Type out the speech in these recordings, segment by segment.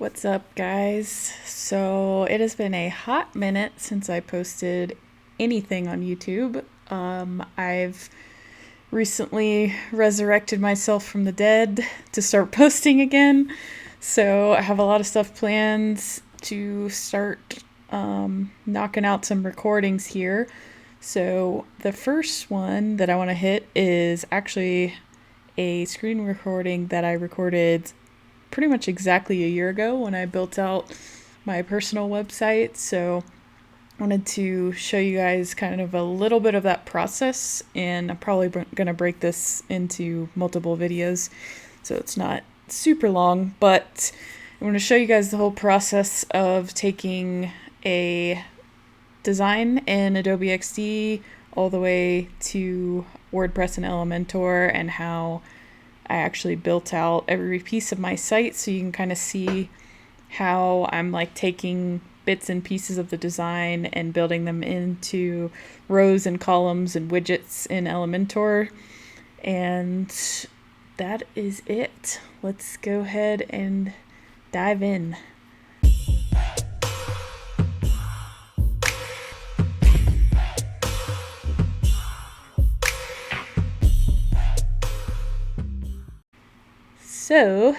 What's up, guys? So it has been a hot minute since I posted anything on YouTube. I've recently resurrected myself from the dead to start posting again. So I have a lot of stuff planned to start knocking out some recordings here. So the first one that I want to hit is actually a screen recording that I recorded pretty much exactly a year ago when I built out my personal website. So I wanted to show you guys kind of a little bit of that process, and I'm probably going to break this into multiple videos so it's not super long, but I'm going to show you guys the whole process of taking a design in Adobe XD all the way to WordPress and Elementor, and how I actually built out every piece of my site, so you can kind of see how I'm like taking bits and pieces of the design and building them into rows and columns and widgets in Elementor. And that is it. Let's go ahead and dive in. So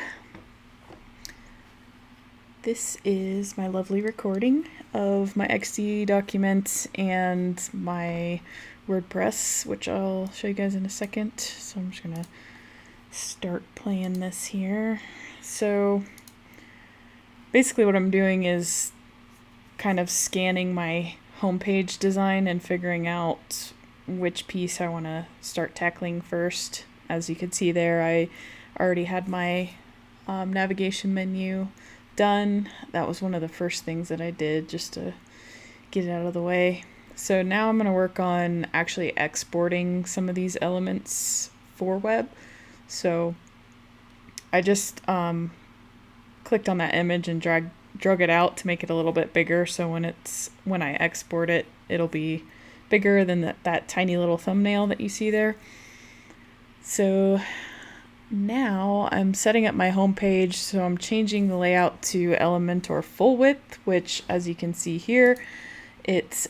this is my lovely recording of my XD documents and my WordPress, which I'll show you guys in a second. So I'm just gonna start playing this here. So basically what I'm doing is kind of scanning my homepage design and figuring out which piece I want to start tackling first. As you can see there, I already had my navigation menu done. That was one of the first things that I did just to get it out of the way. So now I'm going to work on actually exporting some of these elements for web. So I just clicked on that image and drug it out to make it a little bit bigger, so when I export it, it'll be bigger than that tiny little thumbnail that you see there. So now I'm setting up my home page, so I'm changing the layout to Elementor full width, which, as you can see here, it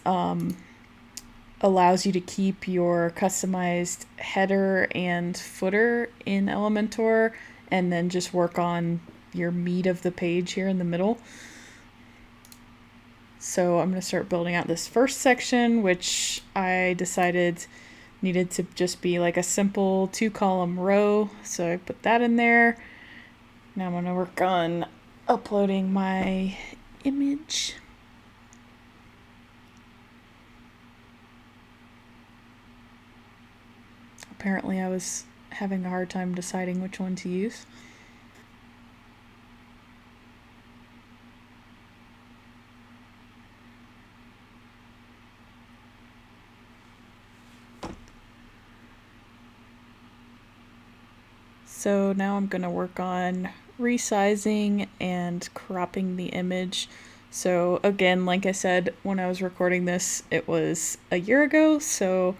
allows you to keep your customized header and footer in Elementor, and then just work on your meat of the page here in the middle. So I'm going to start building out this first section, which I decided needed to just be like a simple 2-column row. So I put that in there. Now I'm going to work on uploading my image. Apparently I was having a hard time deciding which one to use. So now I'm going to work on resizing and cropping the image. So again, like I said, when I was recording this, it was a year ago. So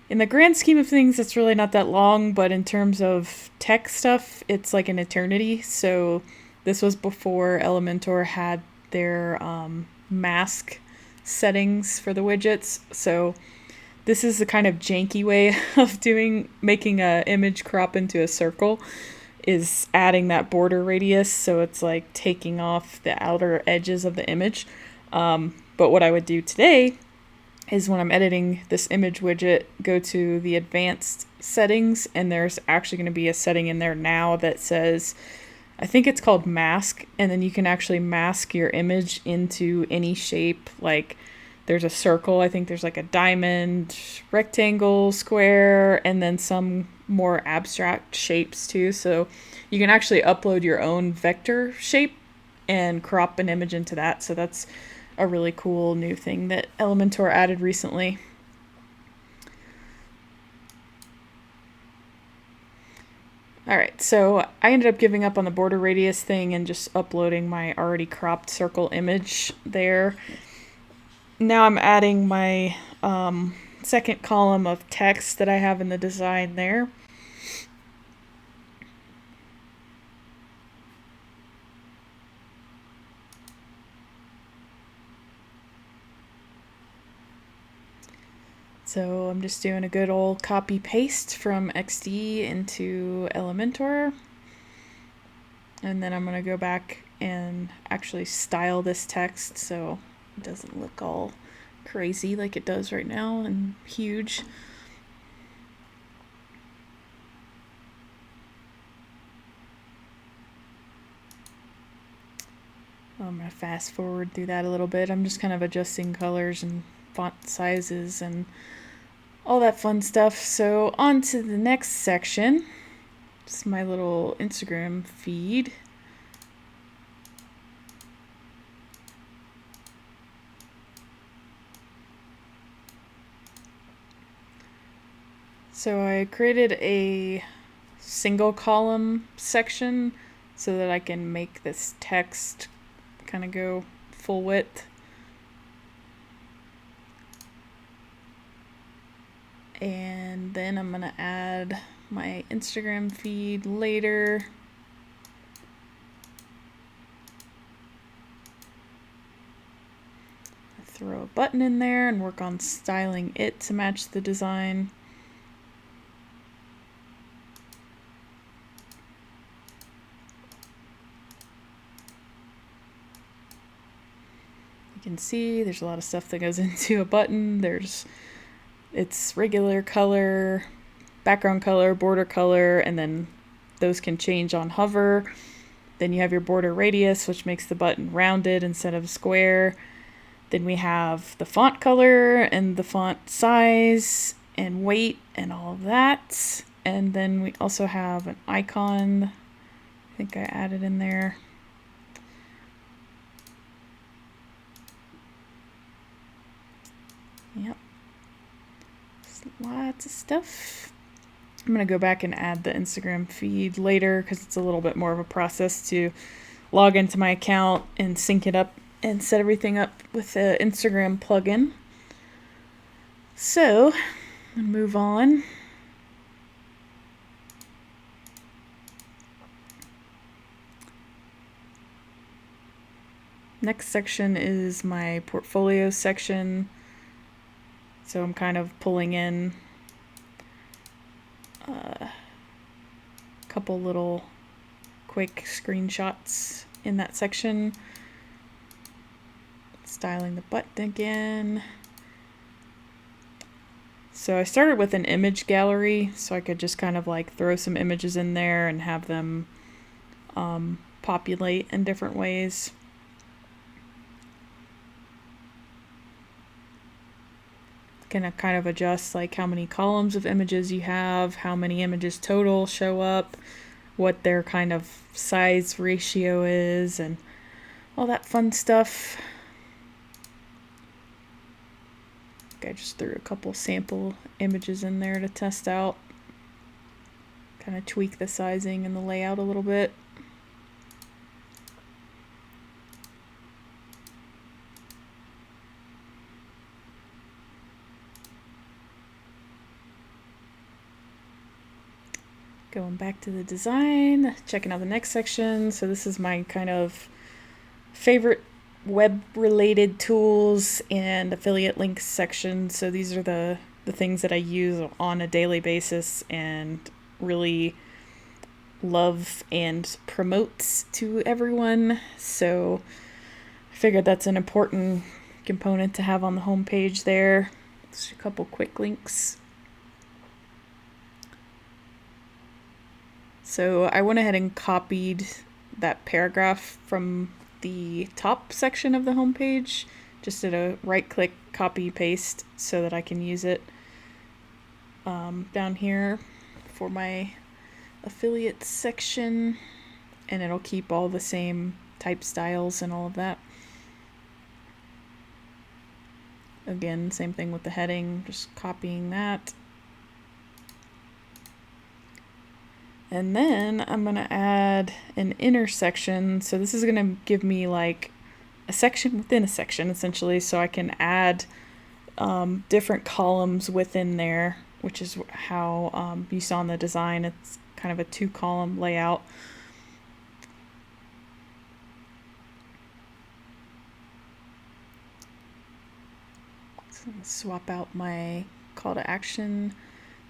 in the grand scheme of things, it's really not that long, but in terms of tech stuff, it's like an eternity. So this was before Elementor had their mask settings for the widgets. So this is the kind of janky way of making a image crop into a circle, is adding that border radius, so it's like taking off the outer edges of the image. But what I would do today is, when I'm editing this image widget, go to the advanced settings, and there's actually going to be a setting in there now that says, I think it's called mask, and then you can actually mask your image into any shape. Like there's a circle, I think there's like a diamond, rectangle, square, and then some more abstract shapes too. So you can actually upload your own vector shape and crop an image into that. So that's a really cool new thing that Elementor added recently. Alright, so I ended up giving up on the border radius thing and just uploading my already cropped circle image there. Now I'm adding my second column of text that I have in the design there. So I'm just doing a good old copy paste from XD into Elementor. And then I'm going to go back and actually style this text so it doesn't look all crazy like it does right now and huge. I'm going to fast forward through that a little bit. I'm just kind of adjusting colors and font sizes and all that fun stuff. So on to the next section. It's my little Instagram feed. So I created a single column section so that I can make this text kind of go full width. And then I'm going to add my Instagram feed later. Throw a button in there and work on styling it to match the design. You can see there's a lot of stuff that goes into a button. There's its regular color, background color, border color, and then those can change on hover. Then you have your border radius, which makes the button rounded instead of square. Then we have the font color and the font size and weight and all of that. And then we also have an icon. I think I added in there. Yep. Lots of stuff. I'm going to go back and add the Instagram feed later because it's a little bit more of a process to log into my account and sync it up and set everything up with the Instagram plugin. So, I'm going to move on. Next section is my portfolio section. So I'm kind of pulling in a couple little quick screenshots in that section. Styling the button again. So I started with an image gallery so I could just kind of like throw some images in there and have them populate in different ways. Gonna kind of adjust like how many columns of images you have, how many images total show up, what their kind of size ratio is, and all that fun stuff. I just threw a couple sample images in there to test out, kind of tweak the sizing and the layout a little bit. Going back to the design, checking out the next section. So this is my kind of favorite web-related tools and affiliate links section. So these are the things that I use on a daily basis and really love and promote to everyone. So I figured that's an important component to have on the homepage there. Just a couple quick links. So I went ahead and copied that paragraph from the top section of the homepage. Just did a right-click copy paste so that I can use it down here for my affiliate section, and it'll keep all the same type styles and all of that. Again, same thing with the heading, just copying that. And then I'm going to add an inner section. So this is going to give me like a section within a section, essentially, so I can add different columns within there, which is how you saw in the design. It's kind of a 2-column layout. So I'm going to swap out my call to action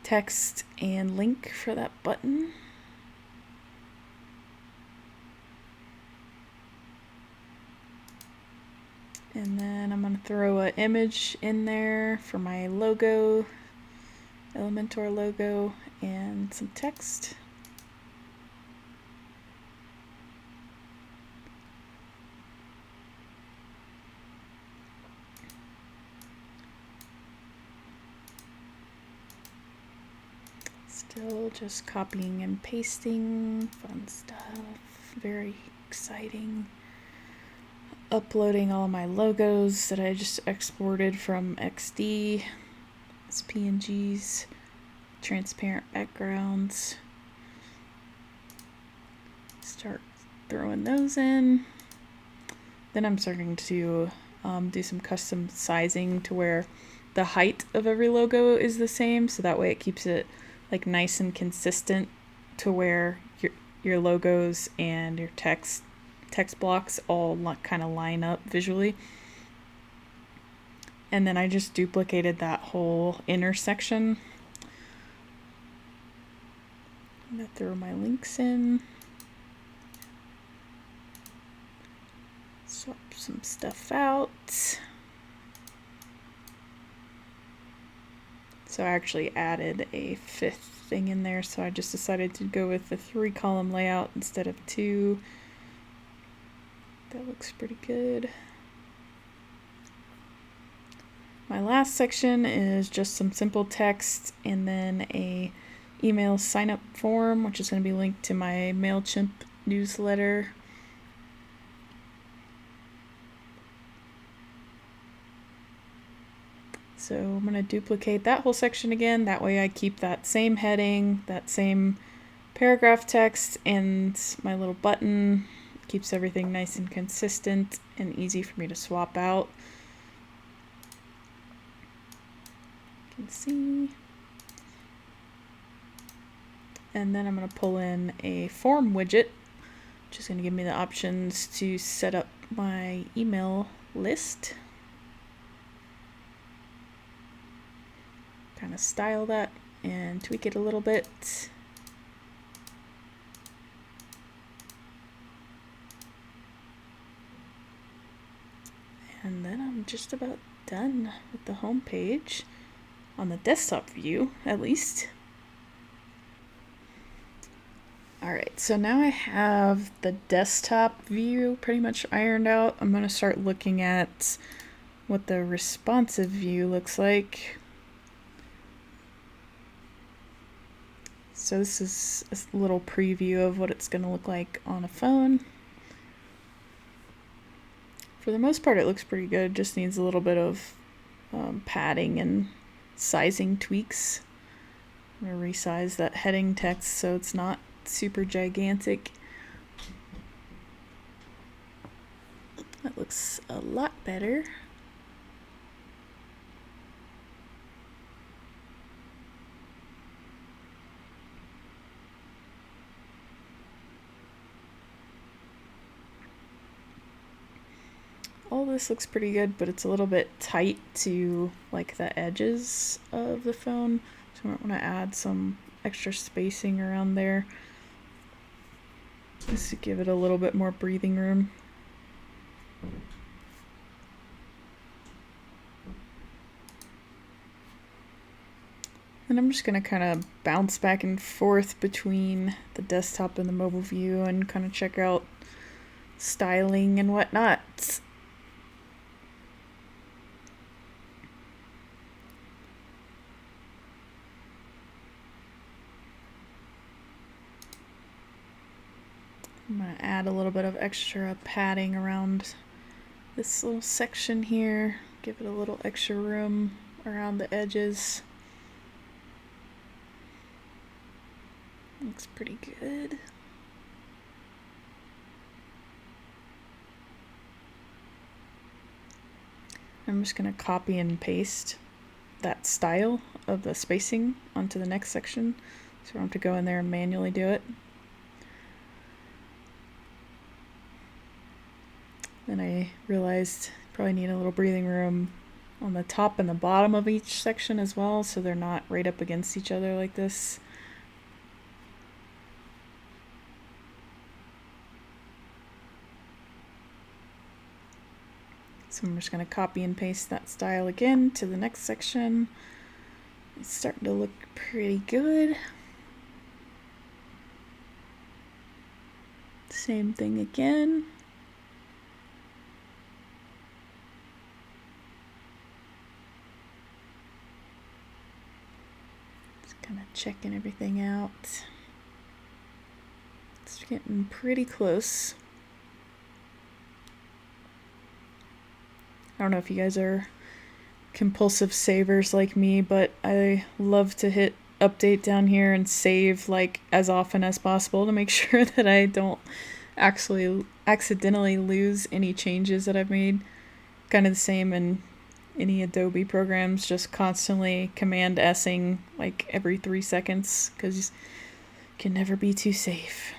text and link for that button. And then I'm going to throw an image in there for my logo, Elementor logo, and some text. Still just copying and pasting, fun stuff, very exciting. Uploading all my logos that I just exported from XD as PNGs, transparent backgrounds. Start throwing those in. Then I'm starting to do some custom sizing to where the height of every logo is the same, so that way it keeps it like nice and consistent to where your logos and your text blocks all kind of line up visually. And then I just duplicated that whole intersection. I'm gonna throw my links in. Swap some stuff out. So I actually added a 5th thing in there, so I just decided to go with the 3-column layout instead of 2. That looks pretty good. My last section is just some simple text and then a email sign up form, which is going to be linked to my MailChimp newsletter. So I'm going to duplicate that whole section again. That way I keep that same heading, that same paragraph text, and my little button. Keeps everything nice and consistent and easy for me to swap out. You can see. And then I'm going to pull in a form widget, which is going to give me the options to set up my email list. Kind of style that and tweak it a little bit. And then I'm just about done with the home page, on the desktop view at least. Alright, so now I have the desktop view pretty much ironed out. I'm going to start looking at what the responsive view looks like. So this is a little preview of what it's going to look like on a phone. For the most part, it looks pretty good. Just needs a little bit of padding and sizing tweaks. I'm going to resize that heading text so it's not super gigantic. That looks a lot better. All this looks pretty good, but it's a little bit tight to like the edges of the phone. So I might want to add some extra spacing around there just to give it a little bit more breathing room. And I'm just going to kind of bounce back and forth between the desktop and the mobile view and kind of check out styling and whatnot. I'm going to add a little bit of extra padding around this little section here, give it a little extra room around the edges. Looks pretty good. I'm just going to copy and paste that style of the spacing onto the next section, so I don't have to go in there and manually do it. Then I realized probably need a little breathing room on the top and the bottom of each section as well, so they're not right up against each other like this. So I'm just going to copy and paste that style again to the next section. It's starting to look pretty good. Same thing again. Just kind of checking everything out. It's getting pretty close. I don't know if you guys are compulsive savers like me, but I love to hit update down here and save like as often as possible to make sure that I don't actually accidentally lose any changes that I've made. Kind of the same in any Adobe programs, just constantly command S-ing like every 3 seconds because you can never be too safe.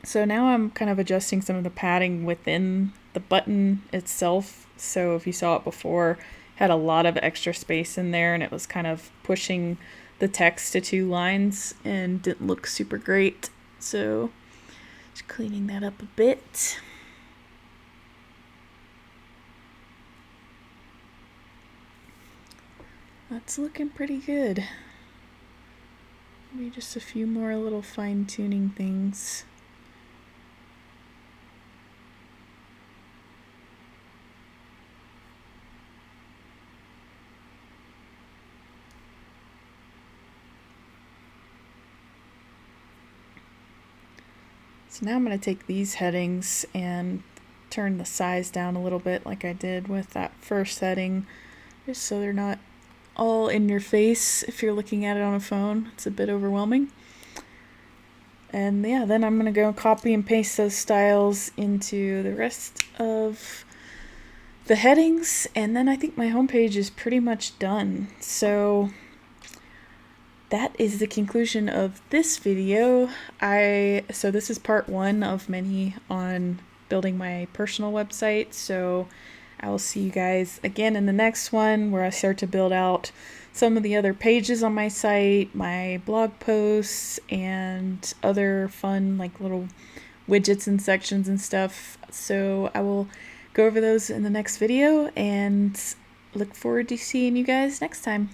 So now I'm kind of adjusting some of the padding within the button itself. So if you saw it before, had a lot of extra space in there and it was kind of pushing the text to 2 lines and didn't look super great. So just cleaning that up a bit. That's looking pretty good. Maybe just a few more little fine-tuning things. So now I'm going to take these headings and turn the size down a little bit like I did with that first heading, just so they're not all in your face if you're looking at it on a phone. It's a bit overwhelming. And yeah, then I'm going to go copy and paste those styles into the rest of the headings, and then I think my homepage is pretty much done. So that is the conclusion of this video. So this is part 1 of many on building my personal website. So I will see you guys again in the next one where I start to build out some of the other pages on my site, my blog posts, and other fun like little widgets and sections and stuff. So I will go over those in the next video and look forward to seeing you guys next time.